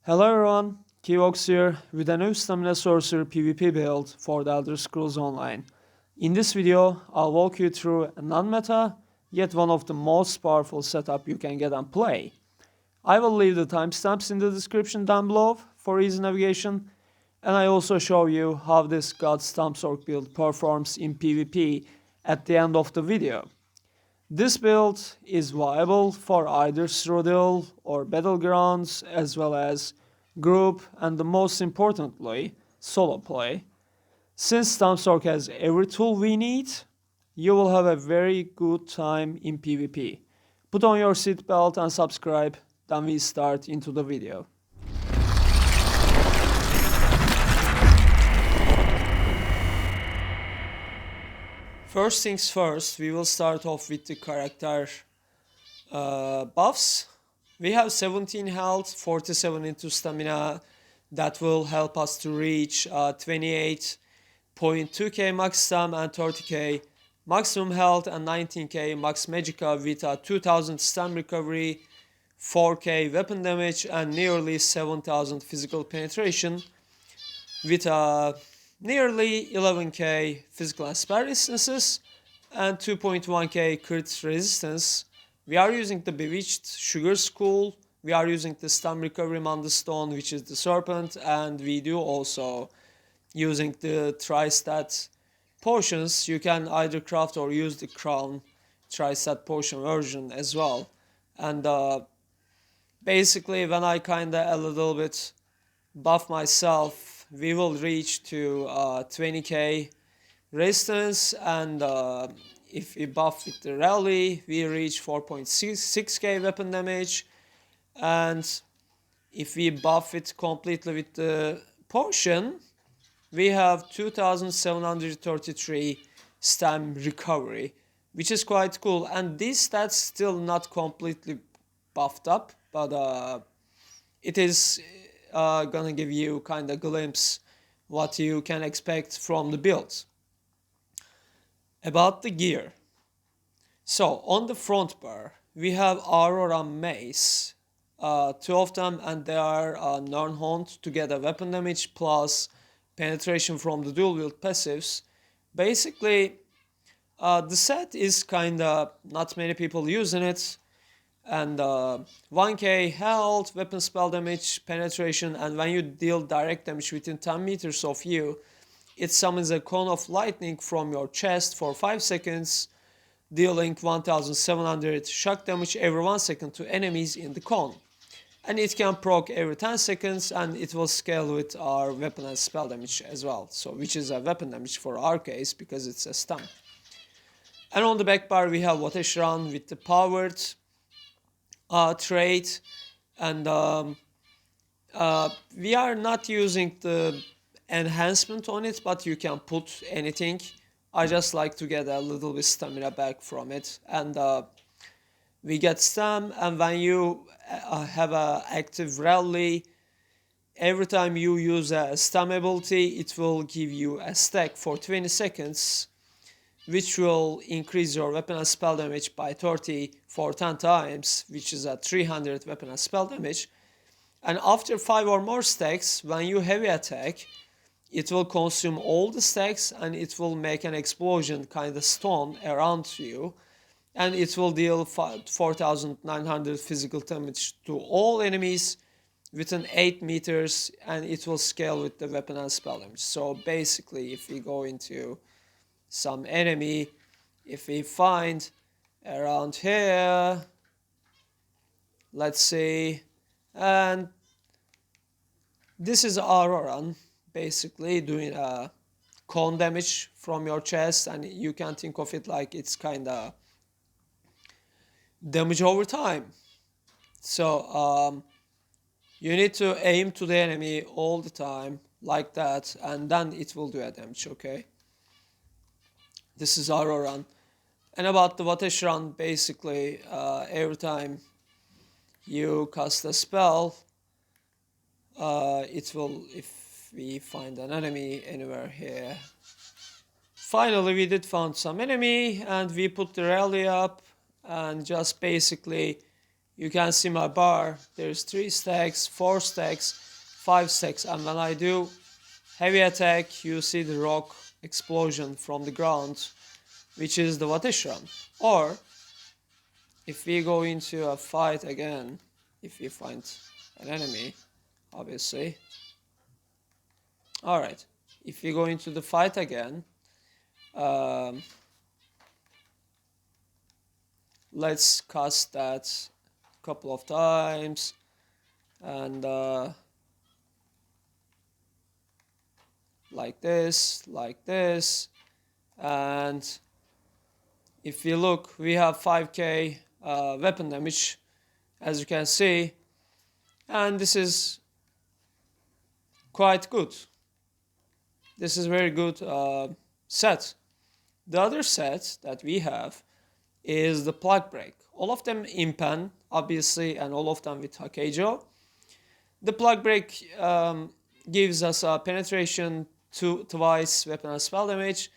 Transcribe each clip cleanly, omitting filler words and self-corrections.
Hello everyone, Qiuvox here with a new Stamina Sorcerer PvP build for the Elder Scrolls Online. In this video, I'll walk you through a non-meta, yet one of the most powerful setup you can get and play. I will leave the timestamps in the description down below for easy navigation, and I also show you how this God Stampsork build performs in PvP at the end of the video. This build is viable for either Strudel or Battlegrounds as well as group and the most importantly, solo play. Since Stampsork has every tool we need, you will have a very good time in PvP. Put on your seatbelt and subscribe, then we start into the video. First things first, we will start off with the character buffs. We have 17 health, 47 into stamina. That will help us to reach 28.2k max stam and 30k maximum health and 19k max magicka with a 2000 stam recovery, 4k weapon damage and nearly 7000 physical penetration with a nearly 11k physical and spell resistances and 2.1k crit resistance. We are using the Bewitched Sugar School, we are using the Stam Recovery Mundus Stone, which is the Serpent, and we do also using the Tri-Stat potions. You can either craft or use the Crown Tri-Stat potion version as well. And basically when I kinda a little bit buff myself, we will reach to 20k resistance, and if we buff with the rally, we reach 4.6k weapon damage, and if we buff it completely with the potion, we have 2733 stam recovery, which is quite cool. And these stats still not completely buffed up, but it is gonna give you kind of glimpse what you can expect from the build. About the gear, so on the front bar we have Aurora Mace, two of them, and they are non-haunt to get a weapon damage plus penetration from the dual wield passives. Basically the set is kinda not many people using it, and 1k health, weapon spell damage, penetration, and when you deal direct damage within 10 meters of you, it summons a cone of lightning from your chest for 5 seconds, dealing 1700 shock damage every 1 second to enemies in the cone. And it can proc every 10 seconds, and it will scale with our weapon and spell damage as well, so which is a weapon damage for our case because it's a stun. And on the back bar we have Wateshran with the powered trait, and we are not using the enhancement on it, but you can put anything. I just like to get a little bit stamina back from it, and we get stam, and when you have a active rally, every time you use a stam ability, it will give you a stack for 20 seconds, which will increase your weapon and spell damage by 30 for 10 times, which is a 300 weapon and spell damage. And after 5 or more stacks, when you heavy attack, it will consume all the stacks and it will make an explosion kind of stone around you, and it will deal 4900 physical damage to all enemies within 8 meters, and it will scale with the weapon and spell damage. So basically if we go into some enemy, if we find around here, let's see, and this is Auroran basically doing a cone damage from your chest, and you can think of it like it's kinda damage over time. So you need to aim to the enemy all the time like that, and then it will do a damage. Okay, this is Auroran. And about the Wateshran, basically every time you cast a spell, it will, if we find an enemy anywhere here. Finally we did find some enemy, and we put the rally up, and just basically you can see my bar. There's 3 stacks, 4 stacks, 5 stacks, and when I do heavy attack, you see the rock explosion from the ground, which is the Vatishram. Or if we go into a fight again, if we find an enemy, obviously. Alright, if we go into the fight again, let's cast that a couple of times, and like this, and if you look, we have 5k weapon damage, as you can see, and this is quite good. This is very good set. The other set that we have is the plug break. All of them in pen, obviously, and all of them with Hakejo. The plug break gives us a penetration twice weapon and spell damage,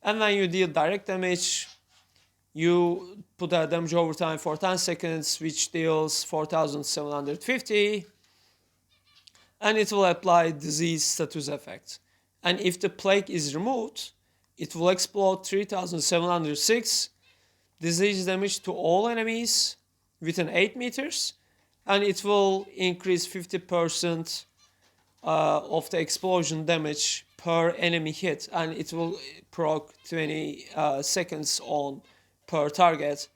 and when you deal direct damage, you put a damage over time for 10 seconds, which deals 4750, and it will apply disease status effect. And if the plague is removed, it will explode 3706 disease damage to all enemies within 8 meters, and it will increase 50% of the explosion damage per enemy hit, and it will proc 20 seconds on per target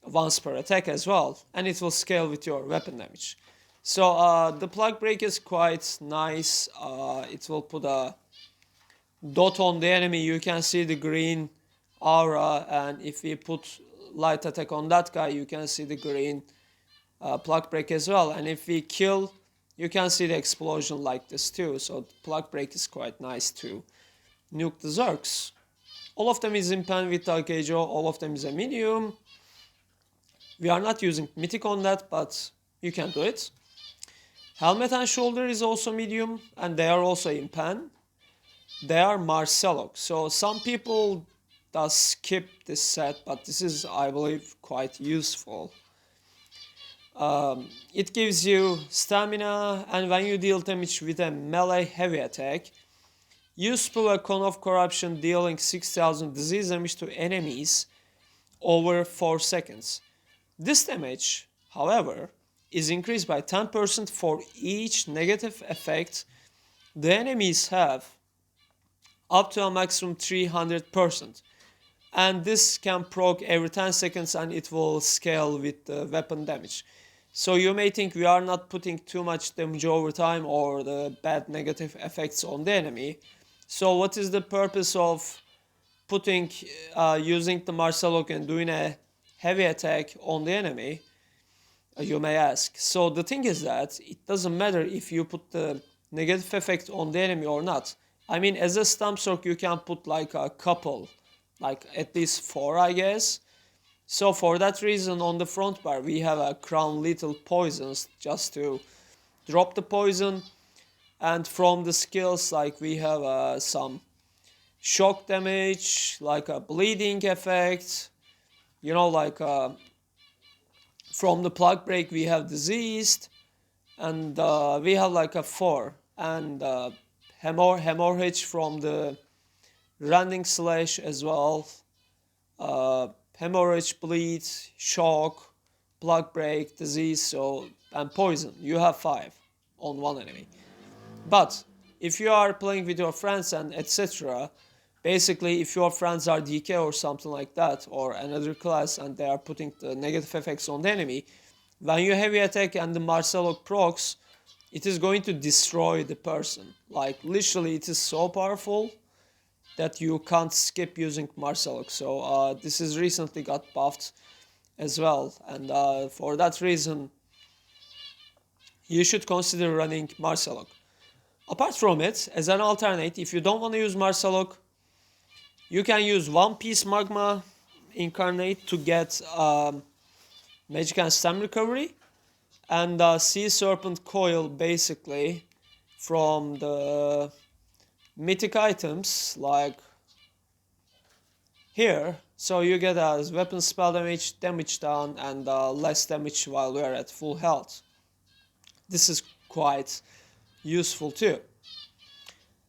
once per attack as well, and it will scale with your weapon damage. So the plug break is quite nice. It will put a dot on the enemy. You can see the green aura, and if we put light attack on that guy, you can see the green plug break as well. And if we kill, you can see the explosion like this too. So the plug break is quite nice to nuke the Zergs. All of them is in pen with Hakejo. All of them is a medium. We are not using mythic on that, but you can do it. Helmet and shoulder is also medium, and they are also in pen. They are Marcellok. So some people does skip this set, but this is, I believe, quite useful. It gives you stamina, and when you deal damage with a melee heavy attack, you spill a cone of corruption, dealing 6000 disease damage to enemies over 4 seconds. This damage, however, is increased by 10% for each negative effect the enemies have, up to a maximum 300%. And this can proc every 10 seconds, and it will scale with the weapon damage. So you may think we are not putting too much damage over time or the bad negative effects on the enemy. So what is the purpose of putting using the Marcellok and doing a heavy attack on the enemy? You may ask. So the thing is that it doesn't matter if you put the negative effect on the enemy or not. I mean, as a Stampsork, you can put like a couple, like at least 4, I guess. So for that reason, on the front bar, we have a crown lethal poisons just to drop the poison. And from the skills, like we have some shock damage, like a bleeding effect, you know, like from the plug break we have diseased, and we have like a 4, and hemorrhage from the rending slash as well, hemorrhage, bleed, shock, plug break, disease, so, and poison. You have 5 on one enemy. But if you are playing with your friends and etc., basically if your friends are DK or something like that, or another class, and they are putting the negative effects on the enemy, when you heavy attack and the Marcellok procs, it is going to destroy the person. Like literally it is so powerful that you can't skip using Marcellok. So this is recently got buffed as well, and for that reason you should consider running Marcellok. Apart from it, as an alternate, if you don't want to use Marcellok, you can use One Piece Magma Incarnate to get magic and stam recovery, and Sea Serpent Coil basically from the mythic items, like here So you get a weapon spell damage, damage down, and less damage while you are at full health. This is quite useful too.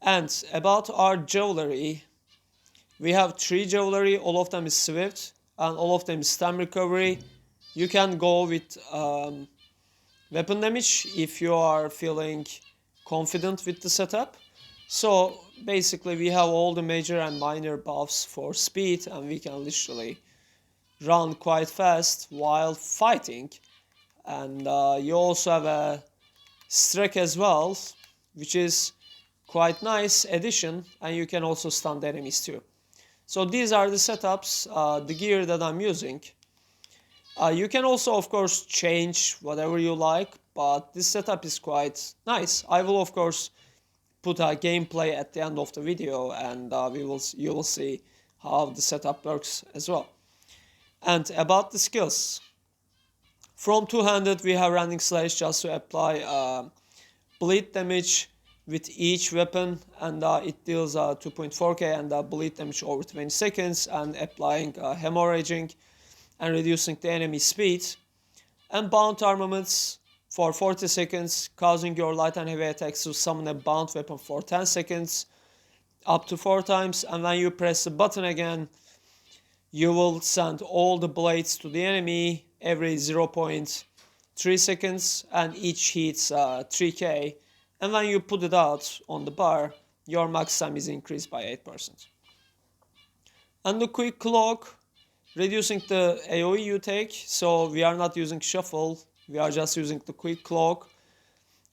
And about our jewelry, we have 3 jewelry, all of them is swift, and all of them is stam recovery. You can go with weapon damage if you are feeling confident with the setup. So basically we have all the major and minor buffs for speed, and we can literally run quite fast while fighting. And you also have a strike as well, which is quite nice addition, and you can also stun the enemies too. So these are the setups, the gear that I'm using. You can also of course change whatever you like, but this setup is quite nice. I will of course put a gameplay at the end of the video, and you will see how the setup works as well. And about the skills, from two-handed we have Rending Slash just to apply bleed damage with each weapon, and it deals 2.4k and bleed damage over 20 seconds, and applying hemorrhaging and reducing the enemy speed. And bound armaments for 40 seconds, causing your light and heavy attacks to summon a bound weapon for 10 seconds, up to 4 times, and when you press the button again, you will send all the blades to the enemy every 0.3 seconds, and each hits 3k, and when you put it out on the bar, your max time is increased by 8%. And the quick cloak, reducing the AoE you take, so we are not using shuffle, we are just using the quick cloak,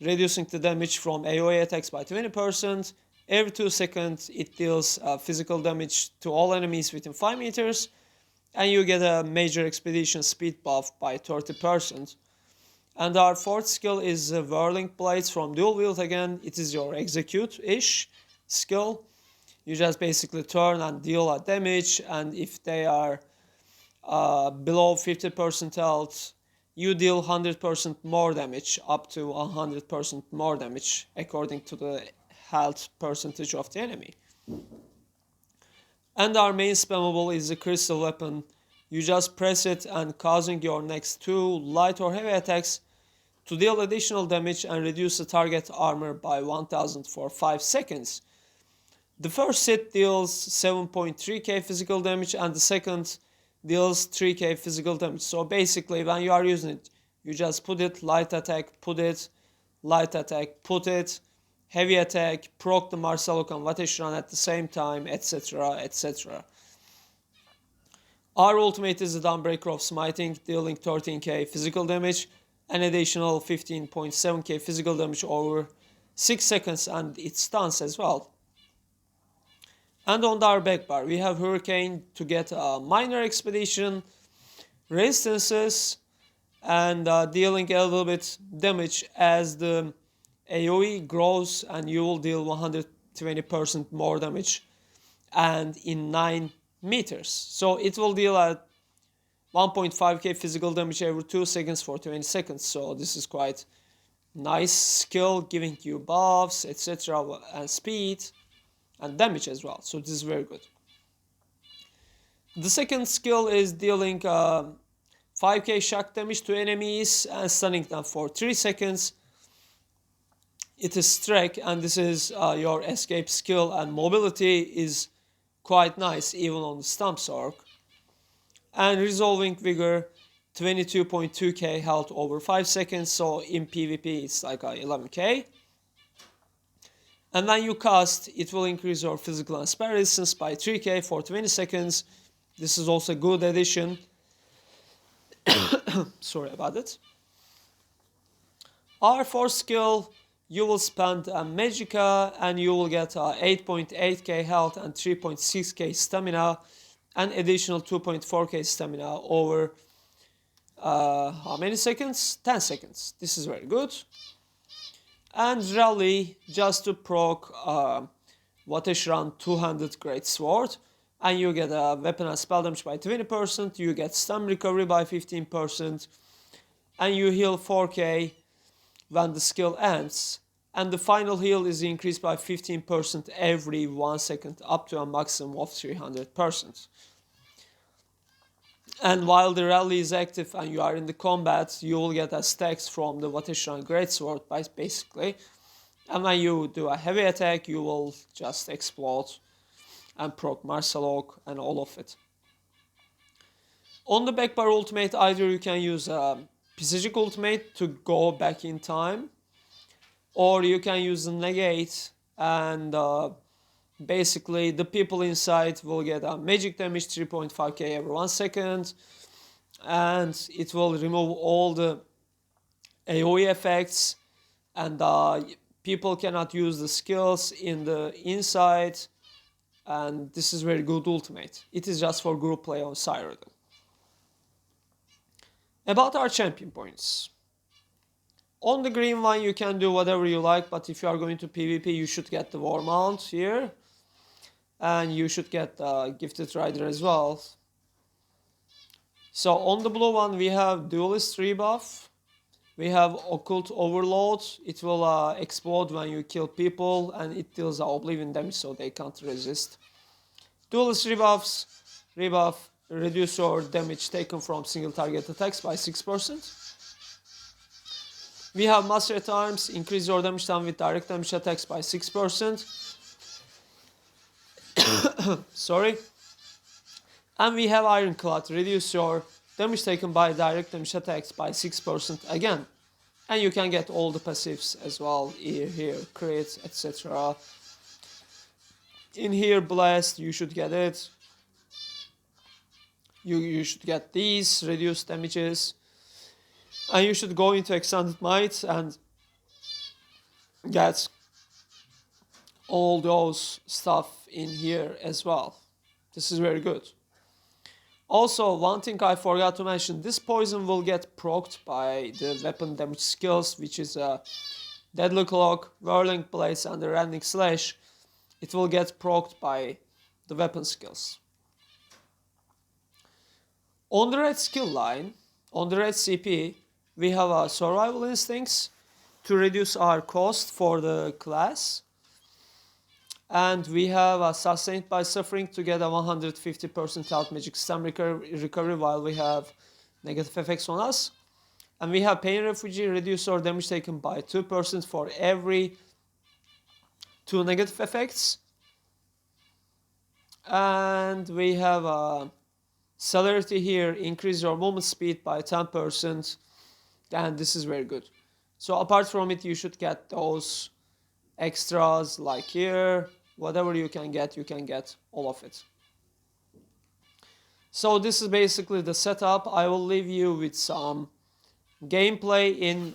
reducing the damage from AoE attacks by 20%. Every 2 seconds it deals physical damage to all enemies within 5 meters, and you get a major expedition speed buff by 30%. And our fourth skill is Whirling Blades from Dual Wield again. It is your execute-ish skill. You just basically turn and deal a damage, and if they are below 50% health, you deal 100% more damage, up to 100% more damage according to the health percentage of the enemy. And our main spammable is the crystal weapon. You just press it and causing your next 2 light or heavy attacks to deal additional damage and reduce the target armor by 1000 for 5 seconds. The first hit deals 7.3k physical damage, and the second deals 3k physical damage. So basically when you are using it, you just put it, light attack, put it, light attack, put it, heavy attack, proc the Marsalok and Vateshran at the same time, etc, etc. Our ultimate is the Dawnbreaker of Smiting, dealing 13k physical damage, an additional 15.7k physical damage over 6 seconds, and it stuns as well. And on our back bar, we have Hurricane to get a minor expedition, resistances, and dealing a little bit damage as the AoE grows, and you will deal 120% more damage, and in 9 meters. So it will deal at 1.5k physical damage every 2 seconds for 20 seconds. So this is quite nice skill, giving you buffs, etc, and speed and damage as well. So this is very good. The second skill is dealing 5k shock damage to enemies and stunning them for 3 seconds. It is Strike, and this is your escape skill, and mobility is quite nice even on the Stump Sorc. And Resolving Vigor, 22.2k health over 5 seconds, so in PvP it's like 11k. And when you cast, it will increase your physical and spell resistance by 3k for 20 seconds. This is also a good addition. Sorry about it. Our fourth skill, you will spend a Magicka and you will get 8.8k health and 3.6k stamina, and additional 2.4k stamina over how many seconds? 10 seconds. This is very good. And Rally, just to proc Vateshran 200 Great Sword, and you get a weapon and spell damage by 20%, you get stun recovery by 15%, and you heal 4k when the skill ends, and the final heal is increased by 15% every 1 second, up to a maximum of 300%. And while the rally is active and you are in the combat, you will get a stacks from the Vateshran Greatsword basically. And when you do a heavy attack, you will just explode and proc Marsalok and all of it. On the backbar ultimate, either you can use a Psychic ultimate to go back in time, or you can use the negate, and basically the people inside will get a magic damage 3.5k every 1 second, and it will remove all the AoE effects, and people cannot use the skills in the inside, and this is very good ultimate. It is just for group play on Cyrodiil. About our champion points. On the green one you can do whatever you like, but if you are going to PvP you should get the War Mount here. And you should get the Gifted Rider as well. So on the blue one we have Duelist rebuff. We have Occult Overload. It will explode when you kill people, and it deals Oblivion damage so they can't resist. Duelist rebuff reduce your damage taken from single target attacks by 6%. We have Master at Arms, increase your damage done with direct damage attacks by 6%. Sorry. And we have Ironclad, reduce your damage taken by direct damage attacks by 6% again. And you can get all the passives as well, here, crit, etc. In here, Blast, you should get it. You should get these reduced damages, and you should go into Extended Might and get all those stuff in here as well. This is very good. Also, one thing I forgot to mention, this poison will get procced by the weapon damage skills, which is a Deadly Cloak, Whirling Blades, and the Rending Slash. It will get procced by the weapon skills. On the red skill line, on the red CP, we have our Survival Instincts to reduce our cost for the class. And we have Sustained by Suffering to get a 150% health magic stam recovery while we have negative effects on us. And we have Pain Refugee, reduce our damage taken by 2% for every 2 negative effects. And we have Celerity here, increase your movement speed by 10%, and this is very good. So apart from it, you should get those extras like here, whatever you can get all of it. So this is basically the setup. I will leave you with some gameplay in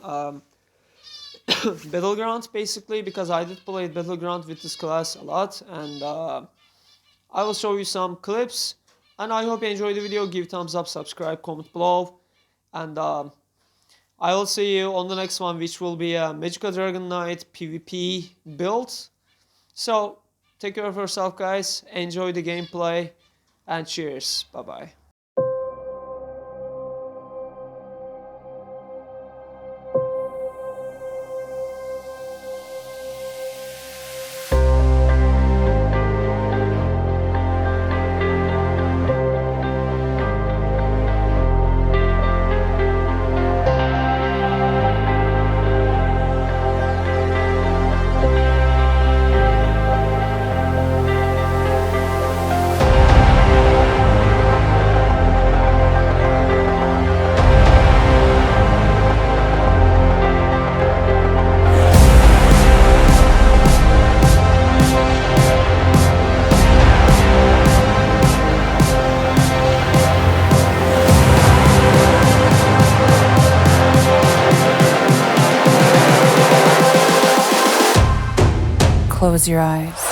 Battleground basically, because I did play Battleground with this class a lot, and I will show you some clips. And I hope you enjoyed the video. Give thumbs up, subscribe, comment below. And I will see you on the next one, which will be a Magical Dragon Knight PvP build. So, take care of yourself, guys. Enjoy the gameplay. And cheers. Bye-bye. Close your eyes.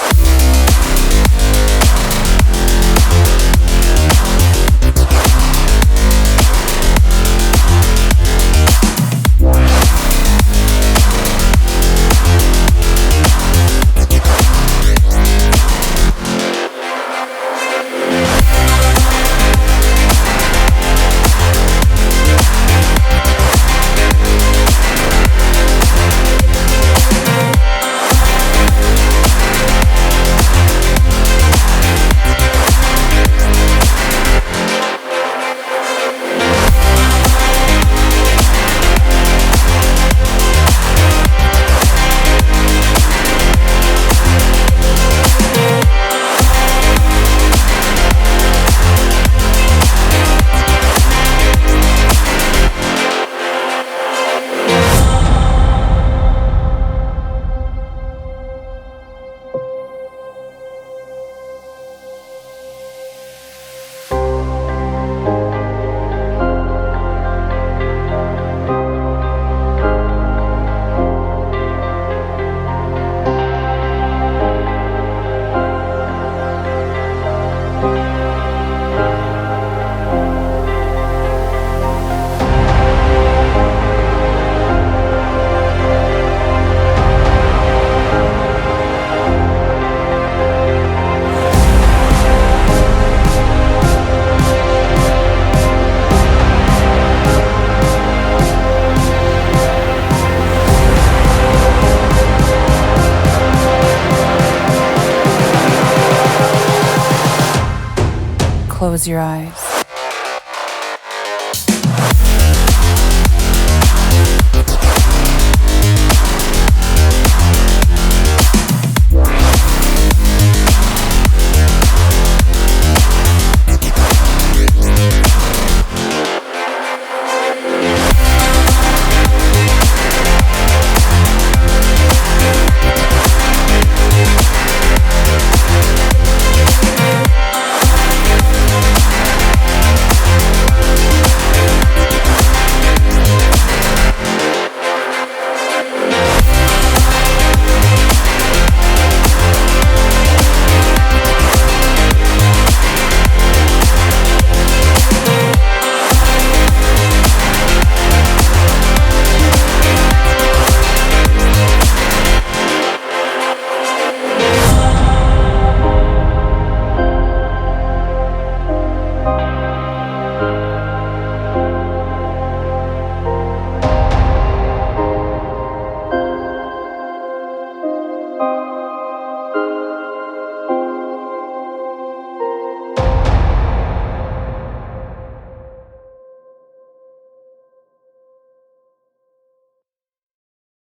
close your eyes.